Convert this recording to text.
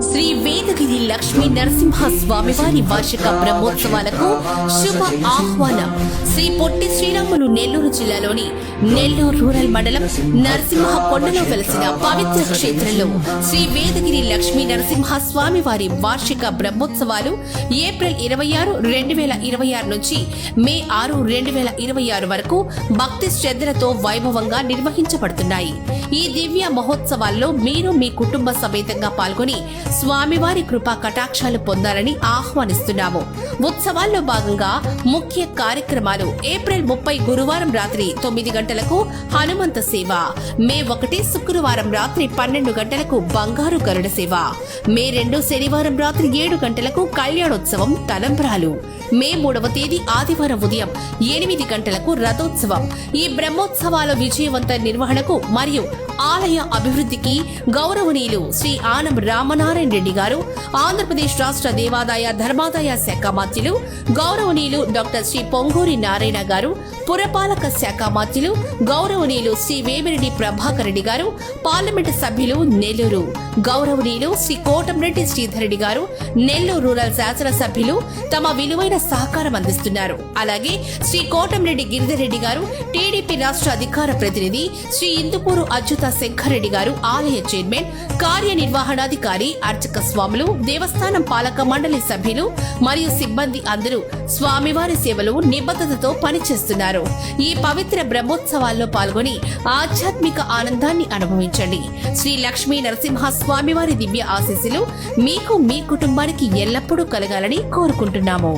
శ్రీ వేదగిరి లక్ష్మీ నరసింహ స్వామివారి వార్షిక బ్రహ్మోత్సవాలకు శుభ ఆహ్వానం. శ్రీ పొట్టి శ్రీరాములు నెల్లూరు జిల్లాలోని నెల్లూరు రూరల్ మండలం నరసింహ కొండలో వెలసిన పవిత్ర క్షేత్రంలో శ్రీ వేదగిరి లక్ష్మీ నరసింహ స్వామివారి వార్షిక బ్రహ్మోత్సవాలు ఏప్రిల్ 26, 2026 నుంచి మే 6, 2026 వరకు భక్తి శ్రద్ధలతో వైభవంగా నిర్వహించబడుతున్నాయి. ఈ దివ్య మహోత్సవాల్లో మీరు మీ కుటుంబ సమేతంగా పాల్గొని స్వామివారి కృపా కటాక్షాలు పొందాలని ఆహ్వానిస్తున్నాము. ఉత్సవాల్లో భాగంగా ముఖ్య కార్యక్రమాలు: ఏప్రిల్ 30 గురువారం రాత్రి 9 గంటలకు హనుమంత సేవ, మే 1 శుక్రవారం రాత్రి 12 గంటలకు బంగారు గరుడ సేవ, మే 2 శనివారం రాత్రి 7 గంటలకు కళ్యాణోత్సవం తలంబ్రాలు, మే 3వ తేదీ ఆదివారం ఉదయం 8 గంటలకు రథోత్సవం. ఈ బ్రహ్మోత్సవాల విజయవంత నిర్వహణకు మరియు ఆలయ అభివృద్ధికి గౌరవనీయులు శ్రీ ఆనం రామనారాయణ రెడ్డి గారు, ఆంధ్రప్రదేశ్ రాష్ట్ర దేవాదాయ ధర్మాదాయ శాఖ మంత్రులు గౌరవనీయులు డాక్టర్ శ్రీ పొంగూరి నారాయణ గారు, పురపాలక శాఖ మంత్రులు గౌరవనీయులు శ్రీ వేమిరెడ్డి ప్రభాకర్ రెడ్డి గారు, పార్లమెంటు సభ్యులు నెల్లూరు గౌరవనీయులు శ్రీ కోటంరెడ్డి శ్రీధర్ రెడ్డి గారు, నెల్లూరు రూరల్ శాసనసభ్యులు తమ విలువైన సహకారం అందిస్తున్నారు. అలాగే శ్రీ కోటంరెడ్డి గిరిధర్ రెడ్డి గారు, టీడీపీ రాష్ట్ర అధికార ప్రతినిధి శ్రీ ఇందుపూరు అచ్యుత శంకర్ రెడ్డి గారు, ఆలయ చైర్మన్, కార్యనిర్వహణాధికారి, అర్చక స్వాములు, దేవస్థానం పాలక మండలి సభ్యులు మరియు సిబ్బంది అందరూ స్వామివారి సేవలు నిబద్ధతతో పనిచేస్తున్నారు. ఈ పవిత్ర బ్రహ్మోత్సవాల్లో పాల్గొని ఆధ్యాత్మిక ఆనందాన్ని అనుభవించండి. శ్రీ లక్ష్మీ నరసింహ స్వామివారి దివ్య ఆశీస్సులు మీకు, మీ కుటుంబానికి ఎల్లప్పుడూ కలగాలని కోరుకుంటున్నాము.